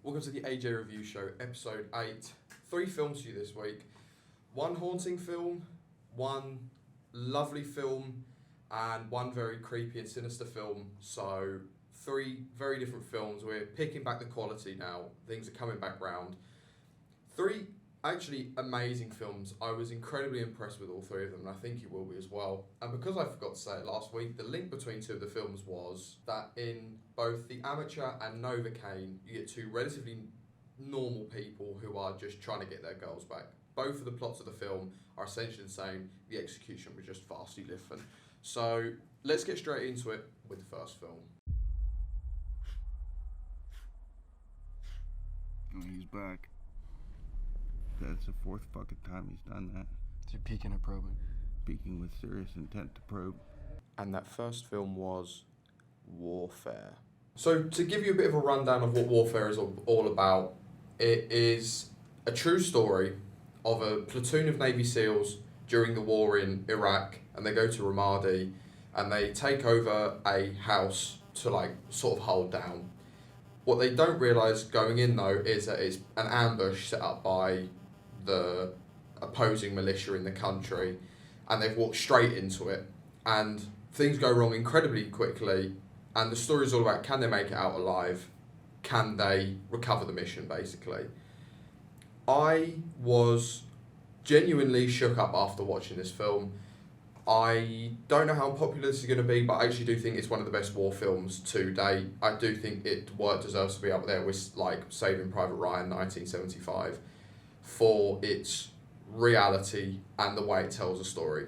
Welcome to the AJ Review Show, episode 8. 3 films for you this week. 1 haunting film, 1 lovely film, and 1 very creepy and sinister film. So 3 very different films. We're picking back the quality now. Things are coming back round. 3 actually amazing films. I was incredibly impressed with all 3 of them, and I think you will be as well. And because I forgot to say it last week, the link between 2 of the films was that in both The Amateur and Novocaine, you get 2 relatively normal people who are just trying to get their girls back. Both of the plots of the film are essentially the same. The execution was just vastly different. So let's get straight into it with the first film. Oh, he's back. That's the 4th fucking time he's done that. So you're peeking and probing. Speaking with serious intent to probe. And that first film was Warfare. So to give you a bit of a rundown of what Warfare is all about, it is a true story of a platoon of Navy SEALs during the war in Iraq, and they go to Ramadi and they take over a house to sort of hold down. What they don't realise going in though is that it's an ambush set up by the opposing militia in the country, and they've walked straight into it, and things go wrong incredibly quickly, and the story is all about, can they make it out alive? Can they recover the mission, basically? I was genuinely shook up after watching this film. I don't know how popular this is going to be, but I actually do think it's one of the best war films to date. I do think it deserves to be up there with Saving Private Ryan 1975 for its reality and the way it tells a story.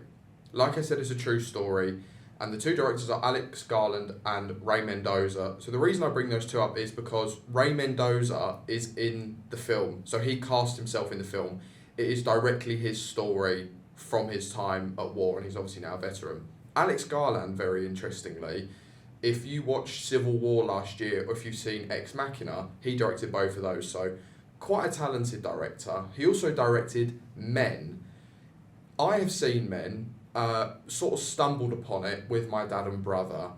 Like I said, it's a true story, and the 2 directors are Alex Garland and Ray Mendoza. So the reason I bring those 2 up is because Ray Mendoza is in the film, so he cast himself in the film. It is directly his story from his time at war, and he's obviously now a veteran. Alex Garland, very interestingly, if you watched Civil War last year, or if you've seen Ex Machina, he directed both of those, so quite a talented director. He also directed Men. I have seen Men, sort of stumbled upon it with my dad and brother.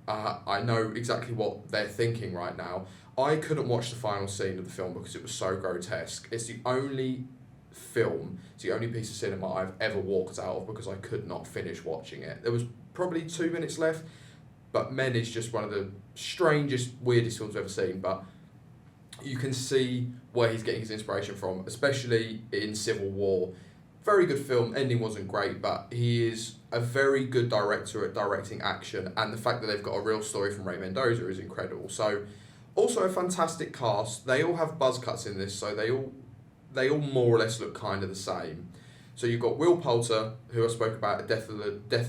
I know exactly what they're thinking right now. I couldn't watch the final scene of the film because it was so grotesque. It's the only piece of cinema I've ever walked out of because I could not finish watching it. There was probably 2 minutes left, but Men is just one of the strangest, weirdest films I've ever seen, but you can see where he's getting his inspiration from, especially in Civil War. Very good film, ending wasn't great, but he is a very good director at directing action, and the fact that they've got a real story from Ray Mendoza is incredible. So, also a fantastic cast. They all have buzz cuts in this, so they all more or less look kind of the same. So you've got Will Poulter, who I spoke about at Death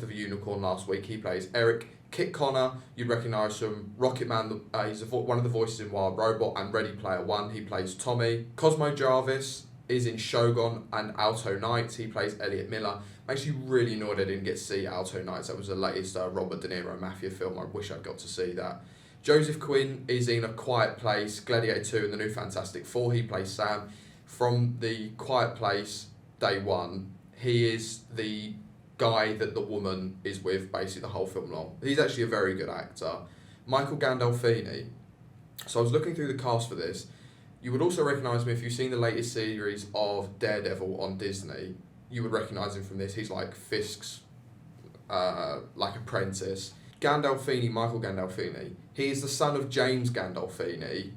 of a Unicorn last week. He plays Eric. Kit Connor, you'd recognise from Rocketman. He's one of the voices in Wild Robot and Ready Player One. He plays Tommy. Cosmo Jarvis is in Shogun and Alto Knights. He plays Elliot Miller. Makes you really annoyed I didn't get to see Alto Knights. That was the latest Robert De Niro mafia film. I wish I'd got to see that. Joseph Quinn is in A Quiet Place, Gladiator 2 and the new Fantastic Four. He plays Sam. From The Quiet Place, day 1, he is the guy that the woman is with basically the whole film long. He's actually a very good actor. Michael Gandolfini. So I was looking through the cast for this. You would also recognise him if you've seen the latest series of Daredevil on Disney. You would recognise him from this. He's like Fisk's apprentice. Michael Gandolfini. He is the son of James Gandolfini.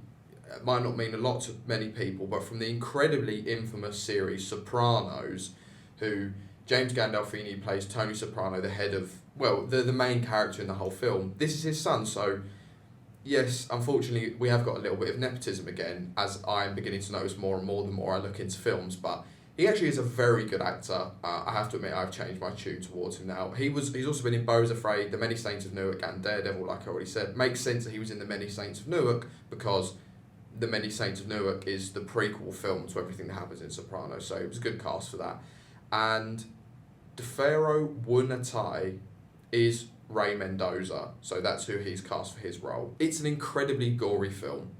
It might not mean a lot to many people, but from the incredibly infamous series Sopranos, who James Gandolfini plays Tony Soprano, the main character in the whole film. This is his son, so yes, unfortunately, we have got a little bit of nepotism again, as I am beginning to notice more and more the more I look into films, but he actually is a very good actor. I have to admit, I've changed my tune towards him now. He's also been in Beau's Afraid, The Many Saints of Newark, and Daredevil, like I already said. Makes sense that he was in The Many Saints of Newark, because The Many Saints of Newark is the prequel film to everything that happens in Sopranos, so it was a good cast for that. And DeFaro Wunatai is Ray Mendoza, so that's who he's cast for his role. It's an incredibly gory film.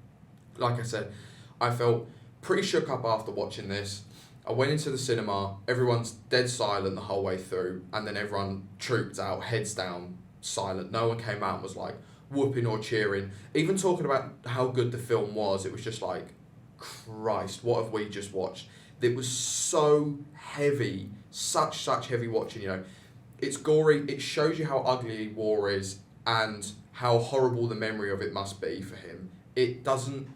Like I said, I felt pretty shook up after watching this. I went into the cinema, everyone's dead silent the whole way through, and then everyone trooped out, heads down, silent. No one came out and was like whooping or cheering. Even talking about how good the film was, it was just like, Christ, what have we just watched? It was so heavy, such heavy watching, you know. It's gory, it shows you how ugly war is and how horrible the memory of it must be for him. It doesn't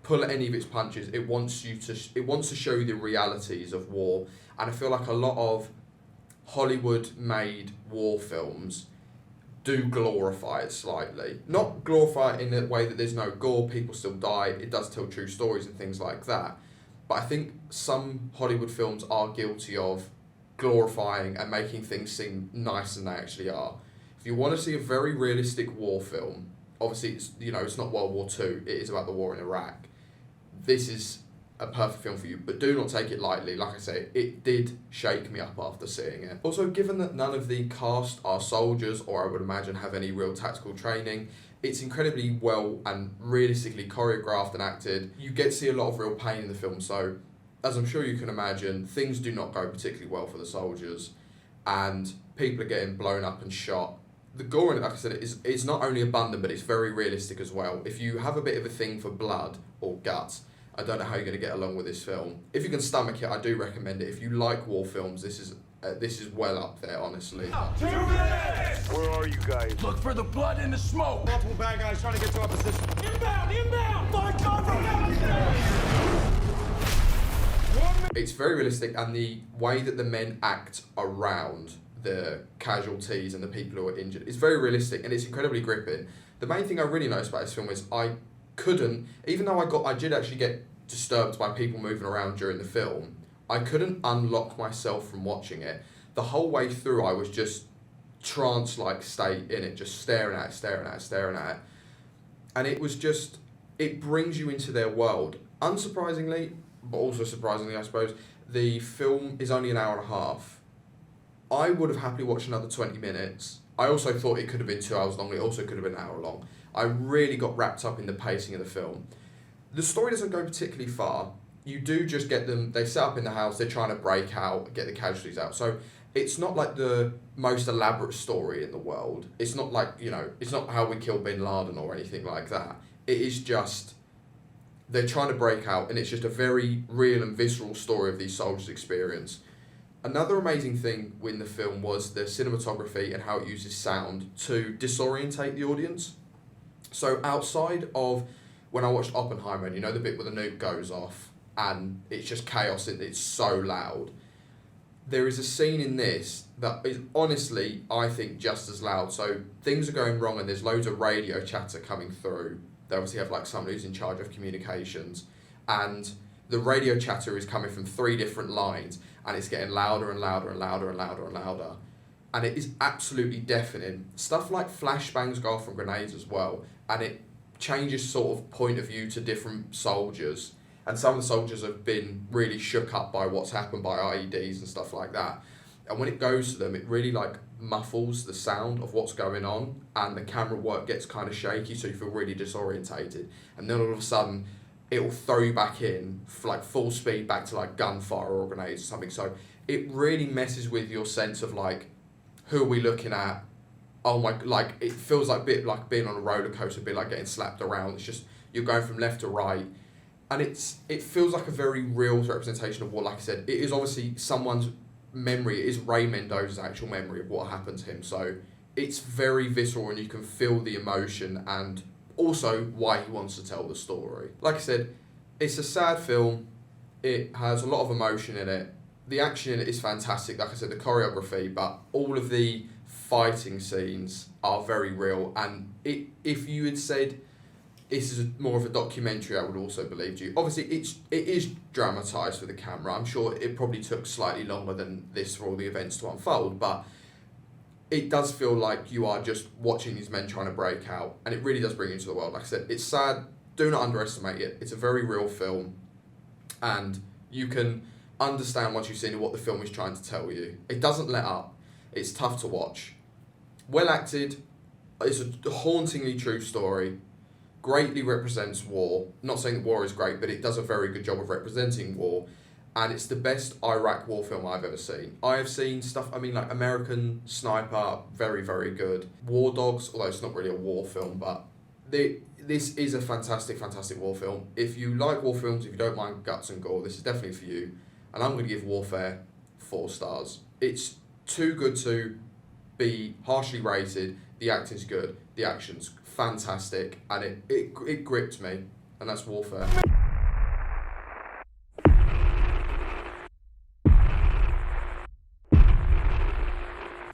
pull at any of its punches. It wants to show you the realities of war. And I feel like a lot of Hollywood-made war films do glorify it slightly. Not glorify it in the way that there's no gore, people still die, it does tell true stories and things like that. But I think some Hollywood films are guilty of glorifying and making things seem nicer than they actually are. If you want to see a very realistic war film, obviously it's not World War II, it is about the war in Iraq. This is a perfect film for you, but do not take it lightly. Like I say, it did shake me up after seeing it. Also, given that none of the cast are soldiers, or I would imagine have any real tactical training, it's incredibly well and realistically choreographed and acted. You get to see a lot of real pain in the film, so as I'm sure you can imagine, things do not go particularly well for the soldiers, and people are getting blown up and shot. The gore in it, like I said, it's not only abundant, but it's very realistic as well. If you have a bit of a thing for blood or guts, I don't know how you're going to get along with this film. If you can stomach it, I do recommend it. If you like war films, this is well up there, honestly. 2 minutes! Where are you guys? Look for the blood and the smoke! Multiple bad guys trying to get to our position. Inbound! Find cover! It's very realistic, and the way that the men act around the casualties and the people who are injured is very realistic, and it's incredibly gripping. The main thing I really noticed about this film is I couldn't, even though I did actually get disturbed by people moving around during the film, I couldn't unlock myself from watching it. The whole way through I was just trance-like state in it, just staring at it. And it was just, it brings you into their world. Unsurprisingly, but also surprisingly I suppose, the film is only an hour and a half. I would have happily watched another 20 minutes. I also thought it could have been 2 hours long, it also could have been an hour long. I really got wrapped up in the pacing of the film. The story doesn't go particularly far. You do just get them, they set up in the house, they're trying to break out, get the casualties out. So it's not like the most elaborate story in the world. It's not like, it's not How We Killed Bin Laden or anything like that. It is just, they're trying to break out, and it's just a very real and visceral story of these soldiers' experience. Another amazing thing in the film was the cinematography and how it uses sound to disorientate the audience. So outside of when I watched Oppenheimer, and the bit where the nuke goes off and it's just chaos, it's so loud. There is a scene in this that is honestly, I think, just as loud. So things are going wrong and there's loads of radio chatter coming through. They obviously have like someone who's in charge of communications, and the radio chatter is coming from 3 different lines, and it's getting louder and louder and louder and louder and louder. And it is absolutely deafening. Stuff like flashbangs go off from grenades as well, and it changes sort of point of view to different soldiers. And some of the soldiers have been really shook up by what's happened by IEDs and stuff like that. And when it goes to them, it really like muffles the sound of what's going on, and the camera work gets kind of shaky, so you feel really disorientated. And then all of a sudden, it'll throw you back in for like full speed back to like gunfire or grenades or something. So it really messes with your sense of like, who are we looking at? Oh my, like it feels like a bit like being on a roller coaster, a bit like getting slapped around. It's just, you're going from left to right. And it feels like a very real representation of war. Like I said, it is obviously someone's memory. It is Ray Mendoza's actual memory of what happened to him. So it's very visceral, and you can feel the emotion and also why he wants to tell the story. Like I said, it's a sad film. It has a lot of emotion in it. The action in it is fantastic. Like I said, the choreography, but all of the fighting scenes are very real. And if you had said this is more of a documentary, I would also believe you. Obviously, it is dramatised for the camera. I'm sure it probably took slightly longer than this for all the events to unfold, but it does feel like you are just watching these men trying to break out, and it really does bring you into the world. Like I said, it's sad. Do not underestimate it. It's a very real film, and you can understand once you've seen what the film is trying to tell you. It doesn't let up. It's tough to watch. Well acted. It's a hauntingly true story. Greatly represents war. Not saying that war is great, but it does a very good job of representing war. And it's the best Iraq war film I've ever seen. I have seen stuff, like American Sniper, very, very good. War Dogs, although it's not really a war film, but This is a fantastic, fantastic war film. If you like war films, if you don't mind guts and gore, this is definitely for you. And I'm going to give Warfare 4 stars. It's too good to be harshly rated. The acting's good, the action's fantastic, and it gripped me, and that's Warfare.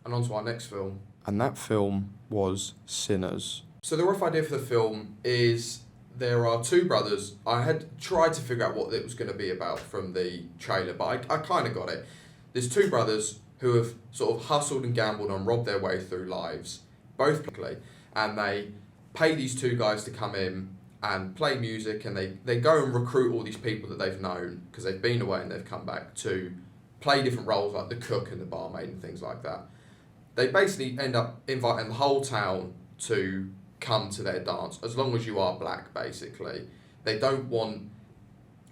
And on to our next film. And that film was Sinners. So the rough idea for the film is there are two brothers. I had tried to figure out what it was going to be about from the trailer, but I kind of got it. There's two brothers who have sort of hustled and gambled and robbed their way through lives, both quickly, and they pay these two guys to come in and play music, and they go and recruit all these people that they've known because they've been away and they've come back to play different roles like the cook and the barmaid and things like that. They basically end up inviting the whole town to come to their dance, as long as you are black, basically. They don't want...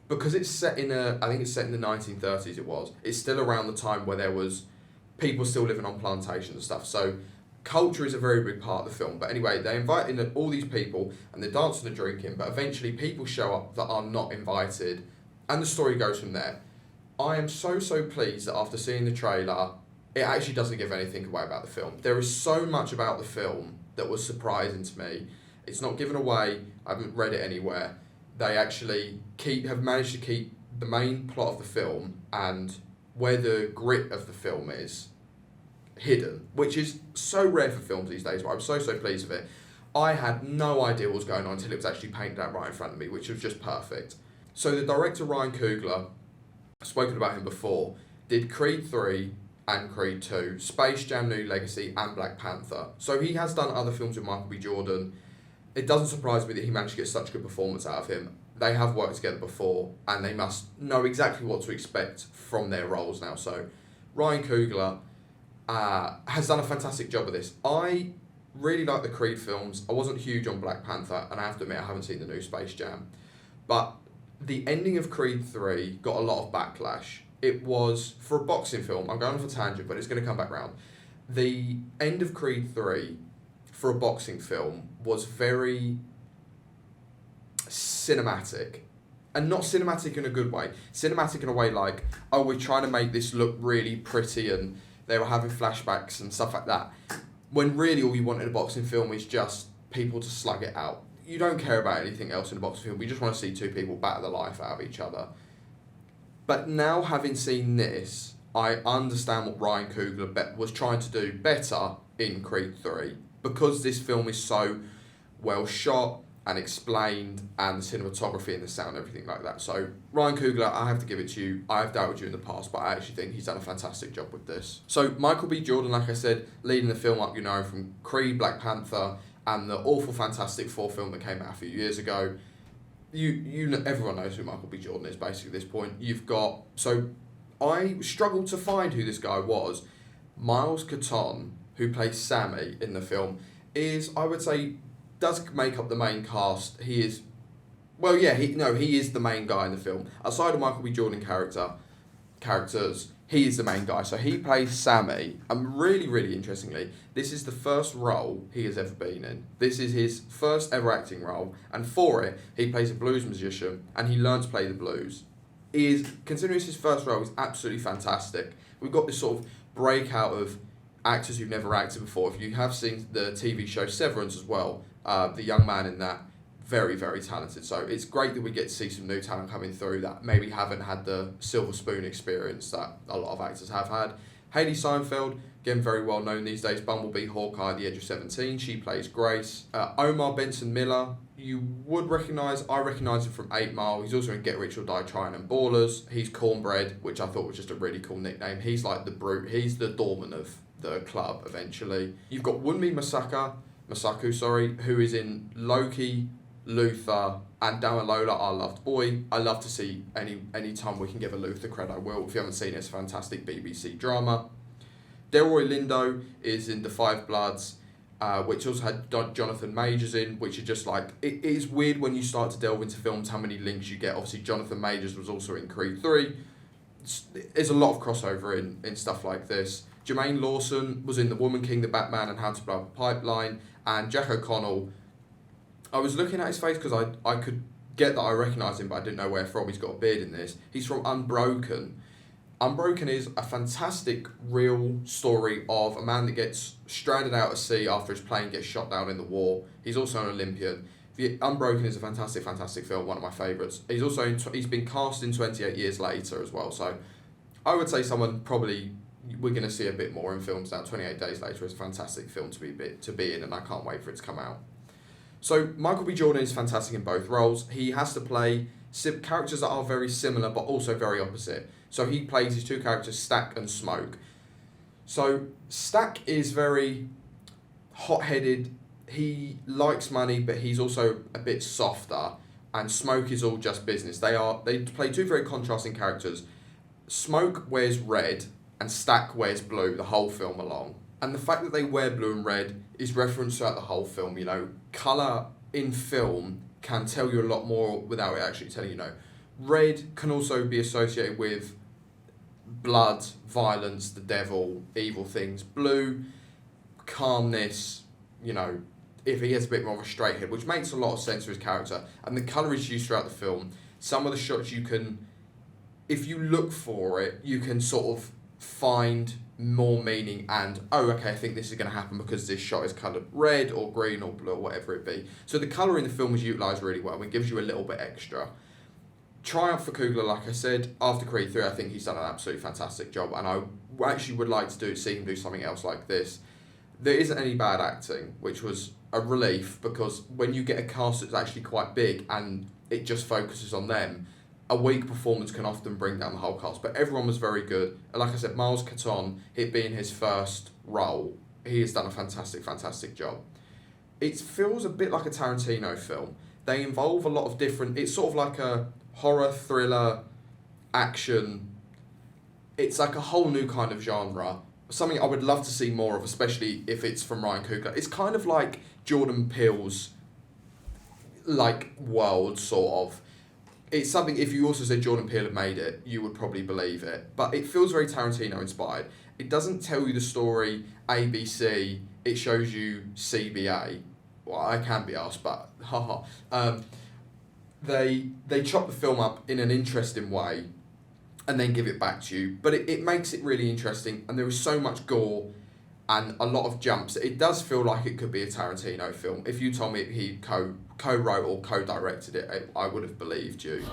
Because it's set in I think it's set in the 1930s it was. It's still around the time where there was people still living on plantations and stuff. So culture is a very big part of the film. But anyway, they invite in all these people and they're dancing and drinking, but eventually people show up that are not invited and the story goes from there. I am so pleased that after seeing the trailer, it actually doesn't give anything away about the film. There is so much about the film that was surprising to me. It's not given away. I haven't read it anywhere. They actually have managed to keep the main plot of the film and where the grit of the film is hidden, which is so rare for films these days, but I'm so pleased with it. I had no idea what was going on until it was actually painted out right in front of me, which was just perfect. So the director, Ryan Coogler, I've spoken about him before, did Creed 3 and Creed 2, Space Jam New Legacy and Black Panther. So he has done other films with Michael B. Jordan. It doesn't surprise me that he managed to get such good performance out of him. They have worked together before and they must know exactly what to expect from their roles now. So Ryan Coogler has done a fantastic job of this. I really like the Creed films. I wasn't huge on Black Panther, and I have to admit I haven't seen the new Space Jam. But the ending of Creed 3 got a lot of backlash. It was, for a boxing film, I'm going off a tangent, but it's going to come back round. The end of Creed 3, for a boxing film, was very cinematic. And not cinematic in a good way. Cinematic in a way like, oh, we're trying to make this look really pretty, and they were having flashbacks and stuff like that. When really all you want in a boxing film is just people to slug it out. You don't care about anything else in a boxing film. We just want to see two people batter the life out of each other. But now, having seen this, I understand what Ryan Coogler was trying to do better in Creed 3, because this film is so well shot and explained, and the cinematography and the sound and everything like that. So, Ryan Coogler, I have to give it to you. I have doubted you in the past, but I actually think he's done a fantastic job with this. So, Michael B. Jordan, like I said, leading the film up, from Creed, Black Panther, and the awful, fantastic 4 film that came out a few years ago. Everyone knows who Michael B. Jordan is, basically, at this point. So I struggled to find who this guy was. Miles Caton, who plays Sammy in the film, I would say, does make up the main cast. He is, he is the main guy in the film. Aside of Michael B. Jordan characters, he is the main guy. So he plays Sammy, and really interestingly, this is the first role he has ever been in. This is his first ever acting role, and for it, he plays a blues musician, and he learns to play the blues. Considering it's his first role, he's absolutely fantastic. We've got this sort of breakout of actors who've never acted before. If you have seen the TV show Severance as well, the young man in that, very talented. So it's great that we get to see some new talent coming through that maybe haven't had the silver spoon experience that a lot of actors have had. Hayley Seinfeld, again very well known these days, Bumblebee, Hawkeye, The Edge of 17, she plays Grace. Omar Benson Miller, you would recognise, I recognise him from 8 Mile, he's also in Get Rich or Die Trying and Ballers, he's Cornbread, which I thought was just a really cool nickname. He's like the brute, he's the doorman of the club eventually. You've got Wunmi Masaku, who is in Loki, Luther, and Damalola, Our Loved Boy. I love to see any time we can give a Luther credit, I will. If you haven't seen it, it's a fantastic BBC drama. Delroy Lindo is in The Five Bloods, which also had Jonathan Majors in, which is just like, it is weird when you start to delve into films how many links you get. Obviously, Jonathan Majors was also in Creed 3. There's a lot of crossover in stuff like this. Jermaine Lawson was in The Woman King, The Batman, and How to Blow Up a Pipeline, and Jack O'Connell I was looking at his face because I could get that I recognise him, but I didn't know where from. He's got a beard in this. He's from Unbroken. Unbroken is a fantastic real story of a man that gets stranded out at sea after his plane gets shot down in the war. He's also an Olympian. Unbroken is a fantastic, fantastic film, one of my favourites. He's also he's been cast in 28 Years Later as well, so I would say someone probably we're going to see a bit more in films now. 28 Days Later is a fantastic film to be in, and I can't wait for it to come out. So Michael B. Jordan is fantastic in both roles. He has to play characters that are very similar but also very opposite. So he plays his two characters, Stack and Smoke. So Stack is very hot-headed. He likes money, but he's also a bit softer. And Smoke is all just business. They play two very contrasting characters. Smoke wears red and Stack wears blue the whole film along. And the fact that they wear blue and red is referenced throughout the whole film. You know, colour in film can tell you a lot more without it actually telling you. Red can also be associated with blood, violence, the devil, evil things. Blue, calmness, if he has a bit more of a straight head, which makes a lot of sense for his character. And the colour is used throughout the film. Some of the shots you can, if you look for it, you can sort of find more meaning and, okay, I think this is going to happen because this shot is coloured red or green or blue or whatever it be. So the colour in the film is utilised really well. It gives you a little bit extra. Triumph for Coogler, like I said, after Creed 3, I think he's done an absolutely fantastic job, and I actually would like to see him do something else like this. There isn't any bad acting, which was a relief, because when you get a cast that's actually quite big and it just focuses on them, a weak performance can often bring down the whole cast. But everyone was very good. And like I said, Miles Caton, it being his first role, he has done a fantastic, fantastic job. It feels a bit like a Tarantino film. They involve a lot of different... It's sort of like a horror, thriller, action. It's like a whole new kind of genre. Something I would love to see more of, especially if it's from Ryan Coogler. It's kind of like Jordan Peele's world, sort of. It's something, if you also said Jordan Peele had made it, you would probably believe it. But it feels very Tarantino inspired. It doesn't tell you the story ABC, it shows you CBA. Well, I can be asked, but haha. They chop the film up in an interesting way and then give it back to you. But it makes it really interesting, and there is so much gore and a lot of jumps. It does feel like it could be a Tarantino film. If you told me he co-wrote or co-directed it, I would have believed you.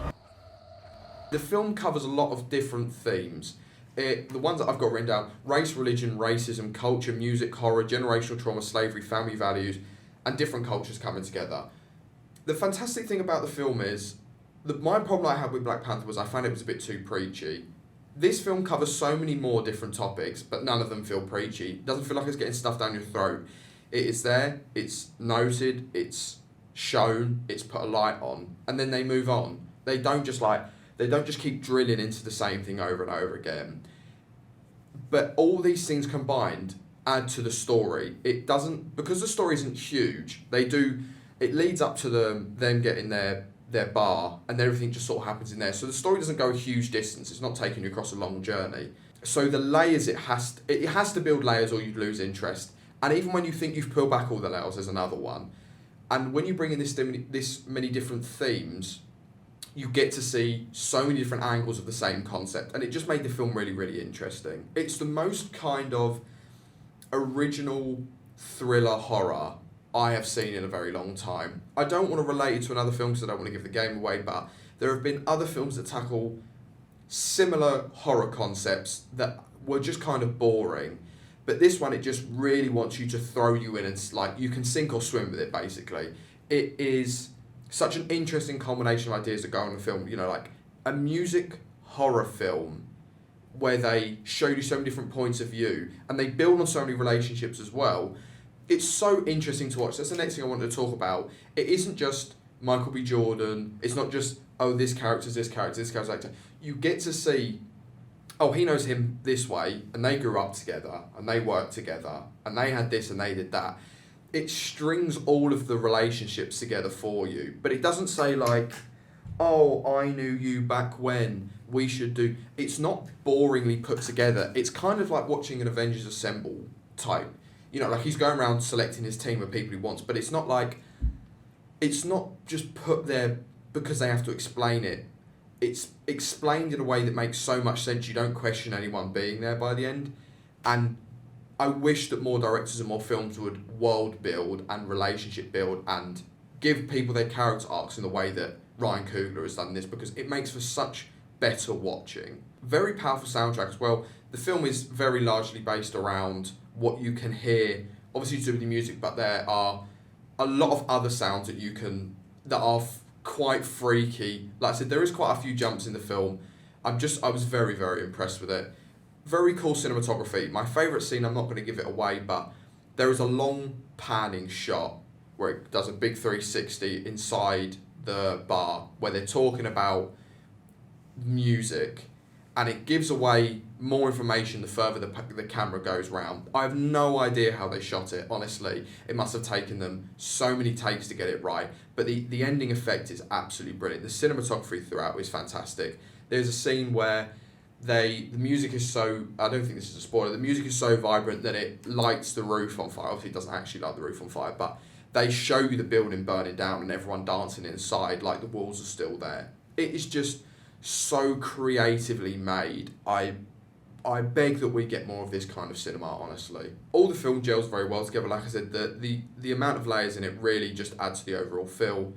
The film covers a lot of different themes. The ones that I've got written down: race, religion, racism, culture, music, horror, generational trauma, slavery, family values, and different cultures coming together. The fantastic thing about the film is, my problem I had with Black Panther was I found it was a bit too preachy. This film covers so many more different topics, but none of them feel preachy. It doesn't feel like it's getting stuff down your throat. It is there, it's noted, it's shown, it's put a light on, and then they move on. They don't just keep drilling into the same thing over and over again. But all these things combined add to the story. It doesn't, because the story isn't huge, it leads up to them getting their bar, and everything just sort of happens in there. So the story doesn't go a huge distance. It's not taking you across a long journey. So the layers, it has to build layers or you'd lose interest. And even when you think you've pulled back all the layers, there's another one. And when you bring in this many different themes, you get to see so many different angles of the same concept. And it just made the film really, really interesting. It's the most kind of original thriller horror I have seen in a very long time. I don't want to relate it to another film because I don't want to give the game away, but there have been other films that tackle similar horror concepts that were just kind of boring. But this one, it just really wants you to throw you in, and you can sink or swim with it, basically. It is such an interesting combination of ideas that go on in the film. Like a music horror film where they show you so many different points of view and they build on so many relationships as well. It's so interesting to watch. That's the next thing I wanted to talk about. It isn't just Michael B. Jordan. It's not just, this character's this character's actor. You get to see, he knows him this way, and they grew up together, and they worked together, and they had this and they did that. It strings all of the relationships together for you. But it doesn't say I knew you back when, we should do... It's not boringly put together. It's kind of like watching an Avengers Assemble type. He's going around selecting his team of people he wants, but it's not like it's not just put there because they have to explain it. It's explained in a way that makes so much sense you don't question anyone being there by the end. And I wish that more directors and more films would world build and relationship build and give people their character arcs in the way that Ryan Coogler has done this, because it makes for such better watching. Very powerful soundtrack as well. The film is very largely based around what you can hear, obviously to do with the music, but there are a lot of other sounds that are quite freaky. Like I said, there is quite a few jumps in the film. I was very, very impressed with it. Very cool cinematography. My favourite scene, I'm not going to give it away, but there is a long panning shot where it does a big 360 inside the bar where they're talking about music, and it gives away more information the further the camera goes round. I have no idea how they shot it, honestly. It must have taken them so many takes to get it right, but the ending effect is absolutely brilliant. The cinematography throughout is fantastic. There's a scene where the music is so, I don't think this is a spoiler, the music is so vibrant that it lights the roof on fire. Obviously it doesn't actually light the roof on fire, but they show you the building burning down and everyone dancing inside like the walls are still there. It is just so creatively made. I beg that we get more of this kind of cinema, honestly. All the film gels very well together. Like I said, the amount of layers in it really just adds to the overall feel.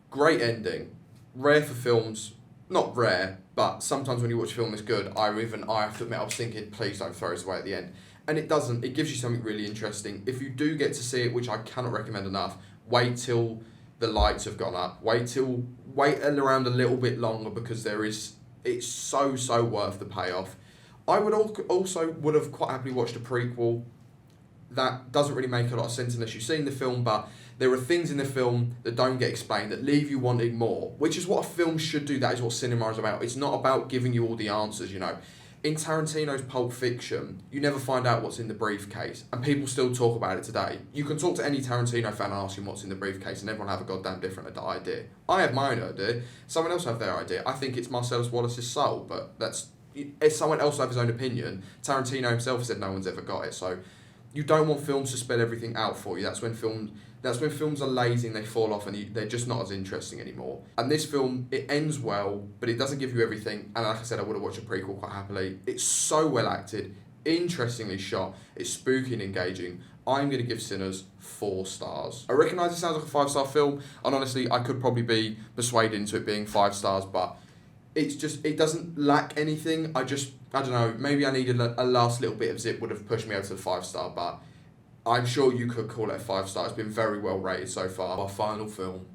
Great ending. Rare for films. Not rare, but sometimes when you watch a film that's good, I have to admit, I was thinking, please don't throw this away at the end. And it doesn't. It gives you something really interesting. If you do get to see it, which I cannot recommend enough, wait till the lights have gone up. Wait around a little bit longer, because it's so worth the payoff. I would have quite happily watched a prequel. That doesn't really make a lot of sense unless you've seen the film, but there are things in the film that don't get explained that leave you wanting more, which is what a film should do. That is what cinema is about. It's not about giving you all the answers, you know. In Tarantino's Pulp Fiction, you never find out what's in the briefcase, and people still talk about it today. You can talk to any Tarantino fan and ask him what's in the briefcase, and everyone have a goddamn different idea. I have my own idea. Someone else have their idea. I think it's Marcellus Wallace's soul, but if someone else have his own opinion. Tarantino himself said no one's ever got it, so you don't want films to spell everything out for you. That's when films are lazy and they fall off and they're just not as interesting anymore. And this film, it ends well, but it doesn't give you everything. And like I said, I would have watched a prequel quite happily. It's so well acted, interestingly shot, it's spooky and engaging. I'm going to give Sinners 4 stars. I recognise it sounds like a 5-star film, and honestly, I could probably be persuaded into it being 5 stars, but it doesn't lack anything. I don't know, maybe I needed a last little bit of zip would have pushed me over to the 5-star, but I'm sure you could call it a 5-star. It's been very well rated so far. Our final film.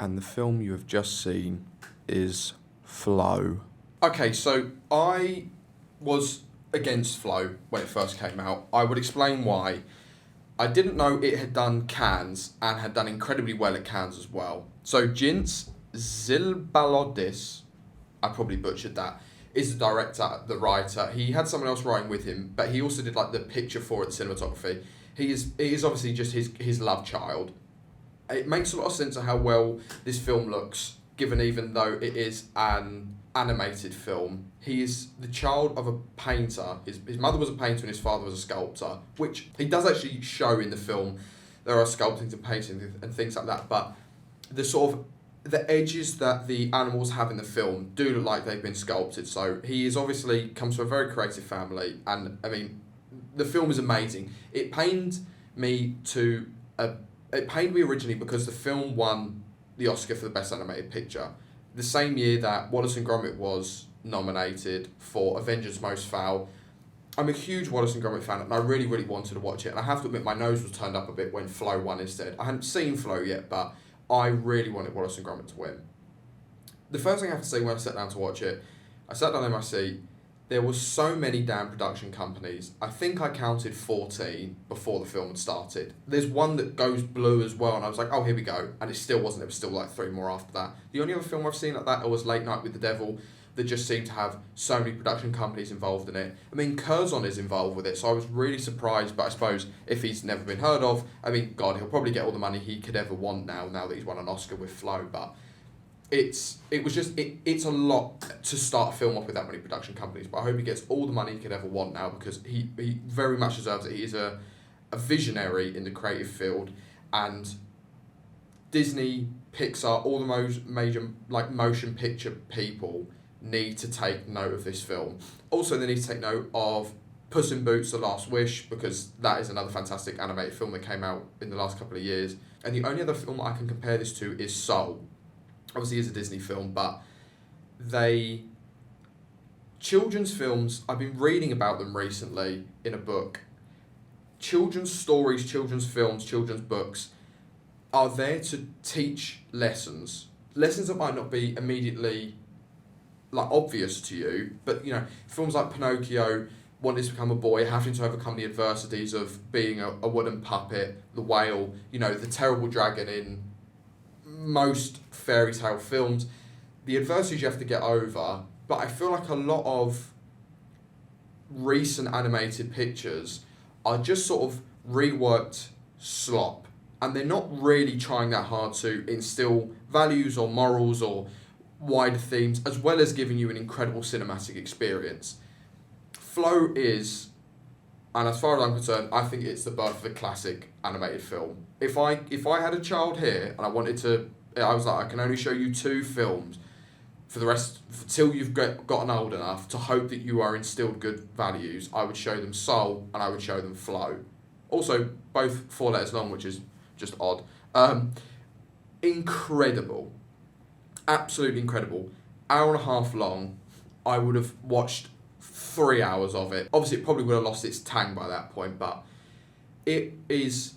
And the film you have just seen is Flow. Okay, so I was against Flow when it first came out. I would explain why. I didn't know it had done Cannes and had done incredibly well at Cannes as well. So Jins Zilbalodis, I probably butchered that, is the director, the writer. He had someone else writing with him, but he also did like the picture for it, the cinematography. It is obviously just his love child. It makes a lot of sense of how well this film looks, given even though it is an animated film. He is the child of a painter. His mother was a painter and his father was a sculptor, which he does actually show in the film. There are sculpting and painting and things like that, but the edges that the animals have in the film do look like they've been sculpted. So he is obviously comes from a very creative family, and I mean, the film is amazing. It pained me originally because the film won the Oscar for the Best Animated Picture. The same year that Wallace and Gromit was nominated for Avengers Most Foul. I'm a huge Wallace and Gromit fan, and I really, really wanted to watch it. And I have to admit, my nose was turned up a bit when Flow won instead. I hadn't seen Flow yet, but I really wanted Wallace and Gromit to win. The first thing I have to say when I sat down to watch it, I sat down in my seat. There were so many damn production companies. I think I counted 14 before the film had started. There's one that goes blue as well, and I was like, oh, here we go. And it still wasn't. There was still like 3 more after that. The only other film I've seen like that was Late Night with the Devil, that just seemed to have so many production companies involved in it. I mean, Curzon is involved with it, so I was really surprised, but I suppose if he's never been heard of, I mean, God, he'll probably get all the money he could ever want now that he's won an Oscar with Flow, but it's a lot to start a film off with that many production companies, but I hope he gets all the money he could ever want now, because he very much deserves it. He is a visionary in the creative field, and Disney, Pixar, all the major like motion picture people need to take note of this film. Also, they need to take note of Puss in Boots: The Last Wish, because that is another fantastic animated film that came out in the last couple of years. And the only other film I can compare this to is Soul. Obviously, it's a Disney film, but children's films, I've been reading about them recently in a book. Children's stories, children's films, children's books are there to teach lessons. Lessons that might not be immediately like obvious to you, but films like Pinocchio, wanting to become a boy, having to overcome the adversities of being a wooden puppet, the whale, the terrible dragon in most fairy tale films, the adversities you have to get over. But I feel like a lot of recent animated pictures are just sort of reworked slop, and they're not really trying that hard to instill values or morals or wider themes, as well as giving you an incredible cinematic experience. Flow is, and as far as I'm concerned, I think it's the birth of a classic animated film. If I had a child here and I was like, I can only show you 2 films for the rest, till you've gotten old enough to hope that you are instilled good values, I would show them Soul and I would show them Flow. Also, both 4 letters long, which is just odd. Incredible. Absolutely incredible. Hour and a half long. I would have watched 3 hours of it. Obviously, it probably would have lost its tang by that point, but it is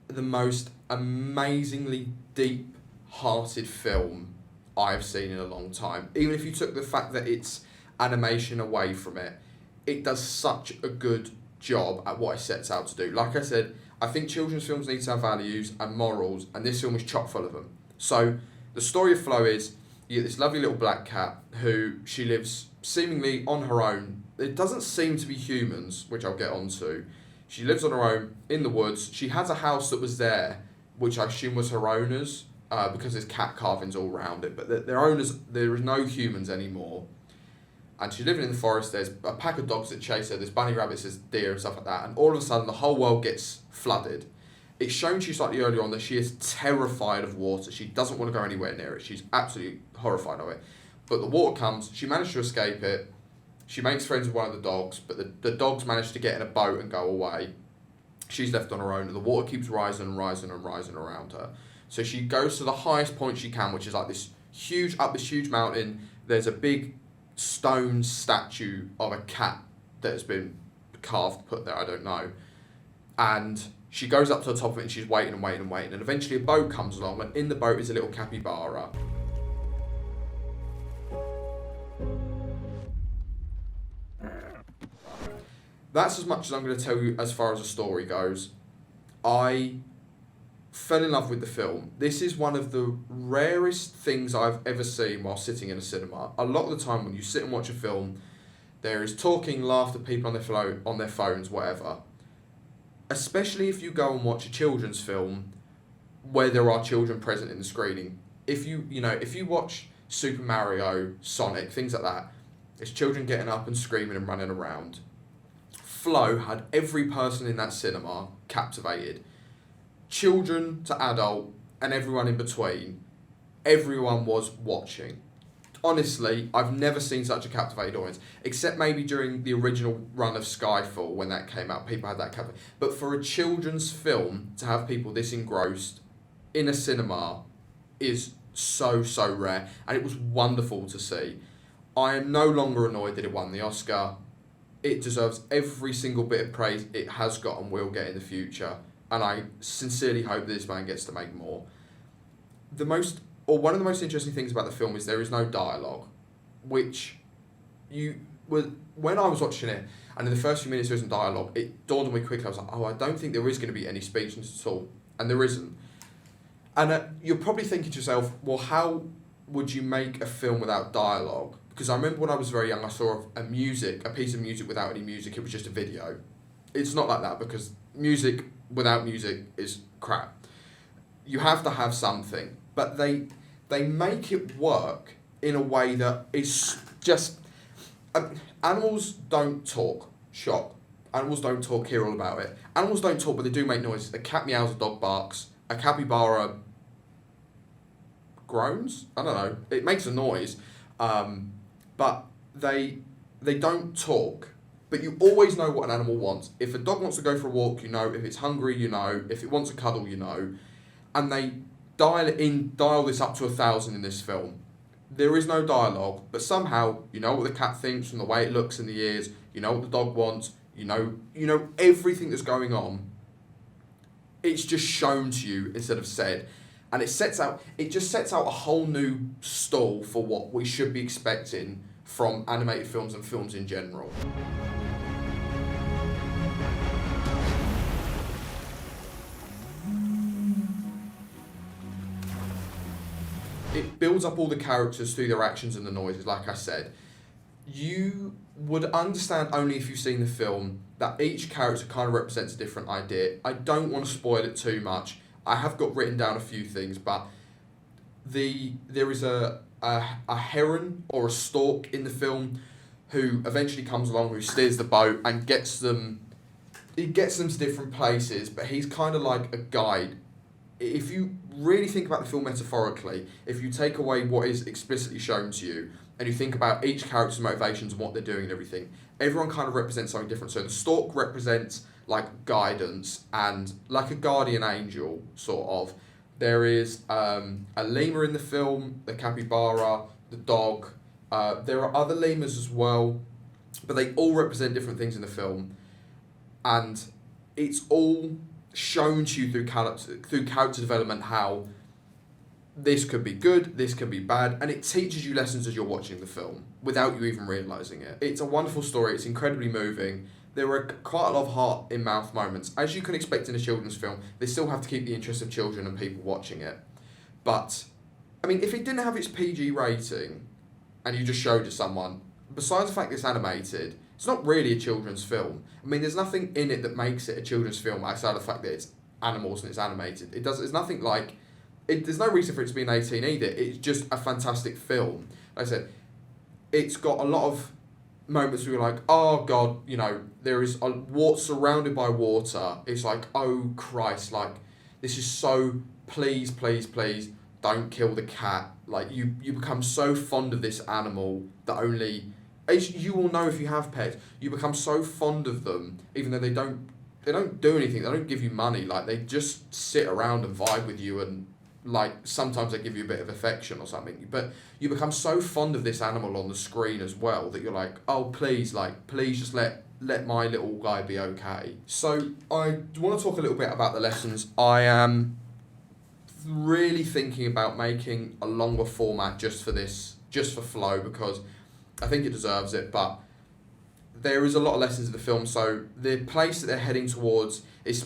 the most amazingly deep-hearted film I've seen in a long time. Even if you took the fact that it's animation away from it, it does such a good job at what it sets out to do. Like I said, I think children's films need to have values and morals, and this film is chock full of them. So the story of Flo is, you get this lovely little black cat who she lives seemingly on her own. It doesn't seem to be humans, which I'll get onto. She lives on her own in the woods. She has a house that was there, which I assume was her owner's, because there's cat carvings all around it. But their owners, there is no humans anymore. And she's living in the forest. There's a pack of dogs that chase her. There's bunny rabbits, there's deer and stuff like that. And all of a sudden, the whole world gets flooded. It's shown to you slightly earlier on that she is terrified of water. She doesn't want to go anywhere near it. She's absolutely horrified of it. But the water comes. She managed to escape it. She makes friends with one of the dogs, but the dogs manage to get in a boat and go away. She's left on her own, and the water keeps rising and rising and rising around her. So she goes to the highest point she can, which is like this huge mountain. There's a big stone statue of a cat that has been put there, I don't know. And she goes up to the top of it and she's waiting and waiting and waiting. And eventually a boat comes along, and in the boat is a little capybara. That's as much as I'm going to tell you as far as the story goes. I fell in love with the film. This is one of the rarest things I've ever seen while sitting in a cinema. A lot of the time when you sit and watch a film, there is talking, laughter, people on their phones, whatever. Especially if you go and watch a children's film where there are children present in the screening. If you watch Super Mario, Sonic, things like that, there's children getting up and screaming and running around. Flow had every person in that cinema captivated. Children to adult and everyone in between. Everyone was watching. Honestly, I've never seen such a captivated audience, except maybe during the original run of Skyfall when that came out. People had that captivated. But for a children's film to have people this engrossed in a cinema is so, so rare. And it was wonderful to see. I am no longer annoyed that it won the Oscar. It deserves every single bit of praise it has got and will get in the future. And I sincerely hope this man gets to make more. One of the most interesting things about the film is there is no dialogue, which when I was watching it, and in the first few minutes there isn't dialogue, it dawned on me quickly. I was like, I don't think there is going to be any speech at all, and there isn't. And you're probably thinking to yourself, well, how would you make a film without dialogue? Because I remember when I was very young, I saw a piece of music without any music. It was just a video. It's not like that, because music without music is crap. You have to have something. But they make it work in a way that is just... animals don't talk. Shock. Animals don't talk, hear all about it. Animals don't talk, but they do make noises. A cat meows, a dog barks. A capybara groans? I don't know. It makes a noise. But they don't talk. But you always know what an animal wants. If a dog wants to go for a walk, you know. If it's hungry, you know. If it wants a cuddle, you know. And they dial this up to 1,000 in this film. There is no dialogue, but somehow you know what the cat thinks from the way it looks in the ears. You know what the dog wants. You know everything that's going on. It's just shown to you instead of said, and it just sets out a whole new stall for what we should be expecting from animated films and films in general. It builds up all the characters through their actions and the noises, like I said. You would understand only if you've seen the film that each character kind of represents a different idea. I don't want to spoil it too much. I have got written down a few things, but there is a heron or a stork in the film who eventually comes along, who steers the boat and gets them to different places, but he's kind of like a guide. If you really think about the film metaphorically, if you take away what is explicitly shown to you, and you think about each character's motivations and what they're doing and everything, everyone kind of represents something different. So the stork represents like guidance and like a guardian angel, sort of. There is a lemur in the film, the capybara, the dog. There are other lemurs as well, but they all represent different things in the film. And it's all shown to you through character development how this could be good, this could be bad, and it teaches you lessons as you're watching the film without you even realising it. It's a wonderful story, it's incredibly moving. There are quite a lot of heart-in-mouth moments. As you can expect in a children's film, they still have to keep the interest of children and people watching it. But, I mean, if it didn't have its PG rating, and you just showed it to someone, besides the fact it's animated, it's not really a children's film. I mean, there's nothing in it that makes it a children's film outside of the fact that it's animals and it's animated. There's nothing like... there's no reason for it to be an 18 either. It's just a fantastic film. Like I said, it's got a lot of moments where you're like, oh God, there is surrounded by water. It's like, oh Christ, like, this is so, please, please, please, don't kill the cat. Like, you become so fond of this animal that only... you will know if you have pets. You become so fond of them, even though they don't do anything. They don't give you money. Like, they just sit around and vibe with you, and like sometimes they give you a bit of affection or something. But you become so fond of this animal on the screen as well that you're like, oh please just let my little guy be okay. So I want to talk a little bit about the lessons. I am really thinking about making a longer format just for flow, because I think it deserves it, but there is a lot of lessons in the film. So the place that they're heading towards is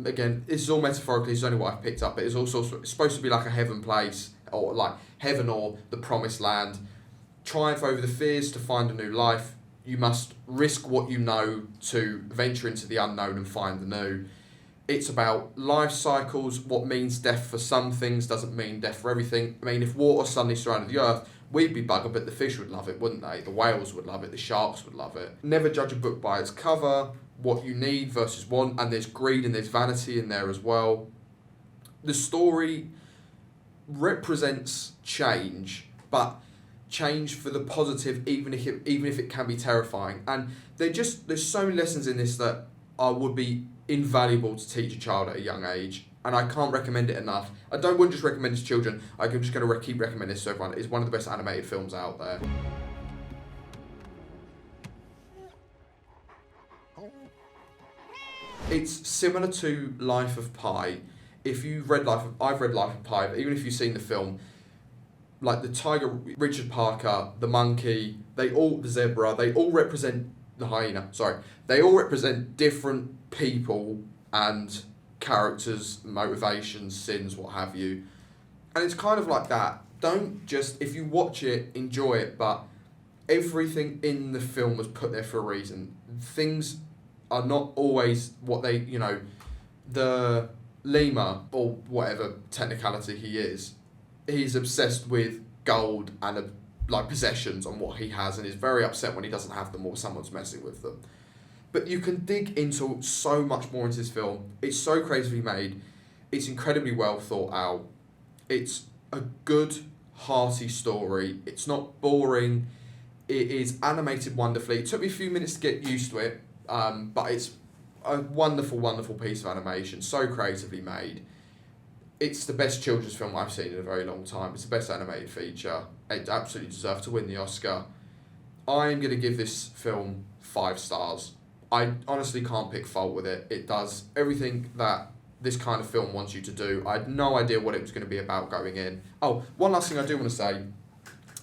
again, this is all metaphorically, it's only what I've picked up, but it's also supposed to be like a heaven place, or like heaven or the promised land. Triumph over the fears to find a new life. You must risk what you know to venture into the unknown and find the new. It's about life cycles. What means death for some things doesn't mean death for everything. I mean, if water suddenly surrounded the earth, we'd be buggered, but the fish would love it, wouldn't they? The whales would love it, the sharks would love it. Never judge a book by its cover, what you need versus want, and there's greed and there's vanity in there as well. The story represents change, but change for the positive, even if it can be terrifying. And there's so many lessons in this that would be invaluable to teach a child at a young age. And I can't recommend it enough. I wouldn't just recommend it to children. I'm just going to keep recommending this to everyone. It's one of the best animated films out there. It's similar to Life of Pi. If you've read I've read Life of Pi, but even if you've seen the film, like the tiger, Richard Parker, the monkey, the zebra, they all represent the hyena. Sorry, they all represent different people and characters, motivations, sins, what have you. And it's kind of like that. Don't just, if you watch it, enjoy it, but everything in the film was put there for a reason. Things are not always what they, the lemur, or whatever technicality he is, he's obsessed with gold and like possessions and what he has, and is very upset when he doesn't have them or someone's messing with them. But you can dig into so much more into this film. It's so creatively made. It's incredibly well thought out. It's a good, hearty story. It's not boring. It is animated wonderfully. It took me a few minutes to get used to it, but it's a wonderful, wonderful piece of animation. So creatively made. It's the best children's film I've seen in a very long time. It's the best animated feature. It absolutely deserved to win the Oscar. I'm going to give this film 5 stars. I honestly can't pick fault with it. It does everything that this kind of film wants you to do. I had no idea what it was going to be about going in. Oh, one last thing I do want to say,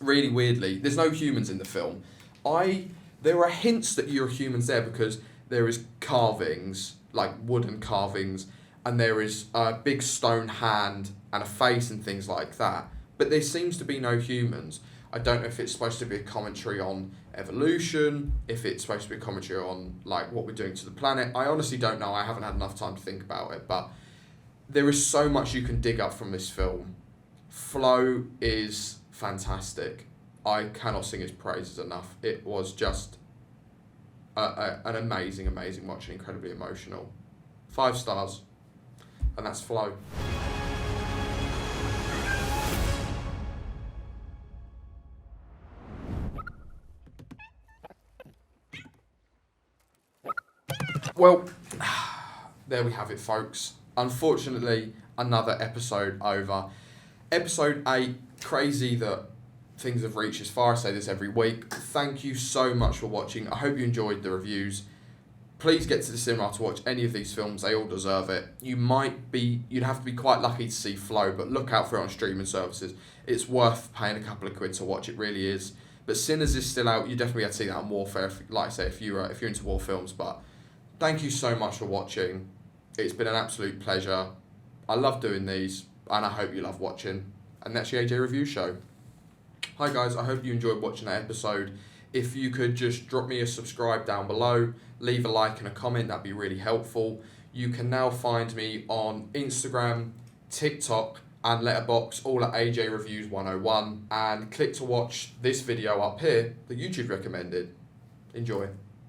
really weirdly, there's no humans in the film. There are hints that you're humans there because there is carvings, like wooden carvings, and there is a big stone hand and a face and things like that. But there seems to be no humans. I don't know if it's supposed to be a commentary on evolution, if it's supposed to be a commentary on like what we're doing to the planet. I honestly don't know. I haven't had enough time to think about it, but there is so much you can dig up from this film. Flow is fantastic. I cannot sing his praises enough. It was just an amazing, amazing watch and incredibly emotional. 5 stars, and that's Flow. Well, there we have it, folks. Unfortunately, another episode over. Episode 8, crazy that things have reached as far. I say this every week. Thank you so much for watching. I hope you enjoyed the reviews. Please get to the cinema to watch any of these films. They all deserve it. You'd have to be quite lucky to see Flow, but look out for it on streaming services. It's worth paying a couple of quid to watch. It really is. But Sinners is still out. You definitely have to see that on Warfare, like I say, if you're into war films. But thank you so much for watching. It's been an absolute pleasure. I love doing these, and I hope you love watching. And that's the AJ Review Show. Hi guys, I hope you enjoyed watching that episode. If you could just drop me a subscribe down below, leave a like and a comment, that'd be really helpful. You can now find me on Instagram, TikTok, and Letterboxd, all at AJ Reviews 101. And click to watch this video up here that YouTube recommended. Enjoy.